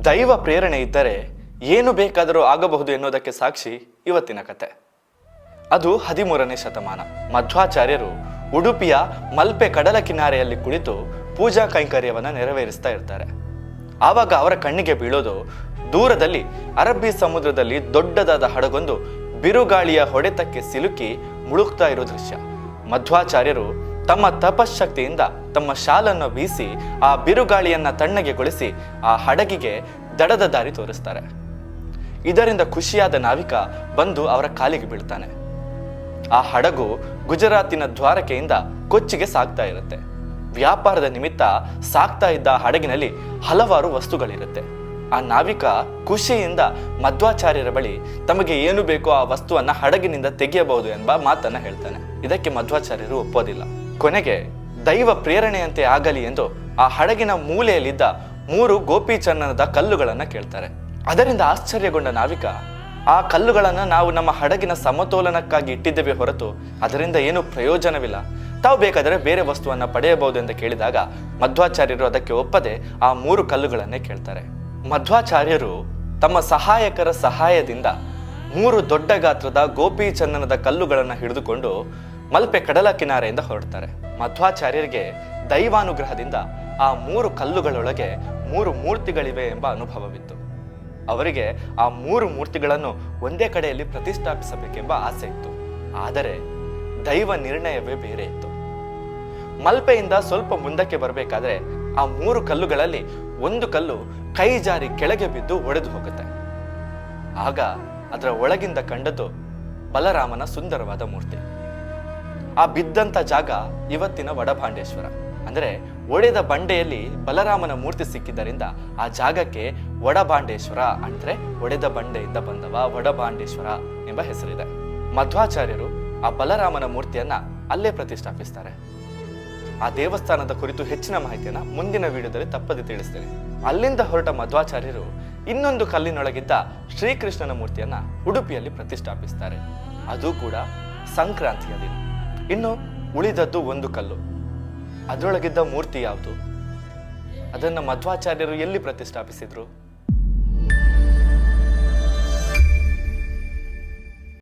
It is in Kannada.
ದೈವ ಪ್ರೇರಣೆ ಇದ್ದರೆ ಏನು ಬೇಕಾದರೂ ಆಗಬಹುದು ಎನ್ನುವುದಕ್ಕೆ ಸಾಕ್ಷಿ ಇವತ್ತಿನ ಕತೆ. ಅದು 13ನೇ ಶತಮಾನ. ಮಧ್ವಾಚಾರ್ಯರು ಉಡುಪಿಯ ಮಲ್ಪೆ ಕಡಲ ಕಿನಾರೆಯಲ್ಲಿ ಕುಳಿತು ಪೂಜಾ ಕೈಂಕರ್ಯವನ್ನು ನೆರವೇರಿಸ್ತಾ ಇರ್ತಾರೆ. ಆವಾಗ ಅವರ ಕಣ್ಣಿಗೆ ಬೀಳೋದು ದೂರದಲ್ಲಿ ಅರಬ್ಬಿ ಸಮುದ್ರದಲ್ಲಿ ದೊಡ್ಡದಾದ ಹಡಗೊಂದು ಬಿರುಗಾಳಿಯ ಹೊಡೆತಕ್ಕೆ ಸಿಲುಕಿ ಮುಳುಗ್ತಾ ಇರೋ ದೃಶ್ಯ. ಮಧ್ವಾಚಾರ್ಯರು ತಮ್ಮ ತಪಶಕ್ತಿಯಿಂದ ತಮ್ಮ ಶಾಲನ್ನು ಬೀಸಿ ಆ ಬಿರುಗಾಳಿಯನ್ನ ತಣ್ಣಗೆಗೊಳಿಸಿ ಆ ಹಡಗಿಗೆ ದಡದ ದಾರಿ ತೋರಿಸ್ತಾರೆ. ಇದರಿಂದ ಖುಷಿಯಾದ ನಾವಿಕ ಬಂದು ಅವರ ಕಾಲಿಗೆ ಬೀಳ್ತಾನೆ. ಆ ಹಡಗು ಗುಜರಾತಿನ ದ್ವಾರಕೆಯಿಂದ ಕೊಚ್ಚಿಗೆ ಸಾಗ್ತಾ ಇರುತ್ತೆ. ವ್ಯಾಪಾರದ ನಿಮಿತ್ತ ಸಾಗ್ತಾ ಇದ್ದ ಹಡಗಿನಲ್ಲಿ ಹಲವಾರು ವಸ್ತುಗಳಿರುತ್ತೆ. ಆ ನಾವಿಕ ಖುಷಿಯಿಂದ ಮಧ್ವಾಚಾರ್ಯರ ಬಳಿ ತಮಗೆ ಏನು ಬೇಕೋ ಆ ವಸ್ತುವನ್ನ ಹಡಗಿನಿಂದ ತೆಗೆಯಬಹುದು ಎಂಬ ಮಾತನ್ನ ಹೇಳ್ತಾನೆ. ಇದಕ್ಕೆ ಮಧ್ವಾಚಾರ್ಯರು ಒಪ್ಪೋದಿಲ್ಲ. ಕೊನೆಗೆ ದೈವ ಪ್ರೇರಣೆಯಂತೆ ಆಗಲಿ ಎಂದು ಆ ಹಡಗಿನ ಮೂಲೆಯಲ್ಲಿದ್ದ 3 ಗೋಪಿಚಂದನದ ಕಲ್ಲುಗಳನ್ನ ಕೇಳ್ತಾರೆ. ಅದರಿಂದ ಆಶ್ಚರ್ಯಗೊಂಡ ನಾವಿಕ, ಆ ಕಲ್ಲುಗಳನ್ನ ನಾವು ನಮ್ಮ ಹಡಗಿನ ಸಮತೋಲನಕ್ಕಾಗಿ ಇಟ್ಟಿದ್ದೇವೆ ಹೊರತು ಅದರಿಂದ ಏನು ಪ್ರಯೋಜನವಿಲ್ಲ, ತಾವು ಬೇಕಾದರೆ ಬೇರೆ ವಸ್ತುವನ್ನ ಪಡೆಯಬಹುದು ಎಂದು ಕೇಳಿದಾಗ ಮಧ್ವಾಚಾರ್ಯರು ಅದಕ್ಕೆ ಒಪ್ಪದೆ ಆ 3 ಕಲ್ಲುಗಳನ್ನೇ ಕೇಳ್ತಾರೆ. ಮಧ್ವಾಚಾರ್ಯರು ತಮ್ಮ ಸಹಾಯಕರ ಸಹಾಯದಿಂದ 3 ದೊಡ್ಡ ಗಾತ್ರದ ಗೋಪಿಚಂದನದ ಕಲ್ಲುಗಳನ್ನು ಹಿಡಿದುಕೊಂಡು ಮಲ್ಪೆ ಕಡಲ ಕಿನಾರೆಯಿಂದ ಹೊರಡ್ತಾರೆ. ಮಧ್ವಾಚಾರ್ಯರಿಗೆ ದೈವಾನುಗ್ರಹದಿಂದ ಆ 3 ಕಲ್ಲುಗಳೊಳಗೆ 3 ಮೂರ್ತಿಗಳಿವೆ ಎಂಬ ಅನುಭವವಿತ್ತು. ಅವರಿಗೆ ಆ 3 ಮೂರ್ತಿಗಳನ್ನು ಒಂದೇ ಕಡೆಯಲ್ಲಿ ಪ್ರತಿಷ್ಠಾಪಿಸಬೇಕೆಂಬ ಆಸೆ ಇತ್ತು. ಆದರೆ ದೈವ ನಿರ್ಣಯವೇ ಬೇರೆ ಇತ್ತು. ಮಲ್ಪೆಯಿಂದ ಸ್ವಲ್ಪ ಮುಂದಕ್ಕೆ ಬರಬೇಕಾದ್ರೆ ಆ 3 ಕಲ್ಲುಗಳಲ್ಲಿ ಒಂದು ಕಲ್ಲು ಕೈ ಜಾರಿ ಕೆಳಗೆ ಬಿದ್ದು ಒಡೆದು ಹೋಗುತ್ತೆ. ಆಗ ಅದರ ಒಳಗಿಂದ ಕಂಡದ್ದು ಬಲರಾಮನ ಸುಂದರವಾದ ಮೂರ್ತಿ. ಆ ಬಿದ್ದಂತ ಜಾಗ ಇವತ್ತಿನ ವಡಭಾಂಡೇಶ್ವರ. ಅಂದ್ರೆ ಒಡೆದ ಬಂಡೆಯಲ್ಲಿ ಬಲರಾಮನ ಮೂರ್ತಿ ಸಿಕ್ಕಿದ್ದರಿಂದ ಆ ಜಾಗಕ್ಕೆ ವಡಭಾಂಡೇಶ್ವರ ಅಂದ್ರೆ ಒಡೆದ ಬಂಡೆಯಿಂದ ಬಂದವ ವಡಭಾಂಡೇಶ್ವರ ಎಂಬ ಹೆಸರಿದೆ. ಮಧ್ವಾಚಾರ್ಯರು ಆ ಬಲರಾಮನ ಮೂರ್ತಿಯನ್ನ ಅಲ್ಲೇ ಪ್ರತಿಷ್ಠಾಪಿಸ್ತಾರೆ. ಆ ದೇವಸ್ಥಾನದ ಕುರಿತು ಹೆಚ್ಚಿನ ಮಾಹಿತಿಯನ್ನ ಮುಂದಿನ ವಿಡಿಯೋದಲ್ಲಿ ತಪ್ಪದೆ ತಿಳಿಸ್ತೇನೆ. ಅಲ್ಲಿಂದ ಹೊರಟ ಮಧ್ವಾಚಾರ್ಯರು ಇನ್ನೊಂದು ಕಲ್ಲಿನೊಳಗಿದ್ದ ಶ್ರೀಕೃಷ್ಣನ ಮೂರ್ತಿಯನ್ನ ಉಡುಪಿಯಲ್ಲಿ ಪ್ರತಿಷ್ಠಾಪಿಸ್ತಾರೆ. ಅದು ಕೂಡ ಸಂಕ್ರಾಂತಿಯ ದಿನ. ಇನ್ನು ಉಳಿದದ್ದು ಒಂದು ಕಲ್ಲು. ಅದರೊಳಗಿದ್ದ ಮೂರ್ತಿ ಯಾವುದು? ಅದನ್ನ ಮಧ್ವಾಚಾರ್ಯರು ಎಲ್ಲಿ ಪ್ರತಿಷ್ಠಾಪಿಸಿದ್ರು?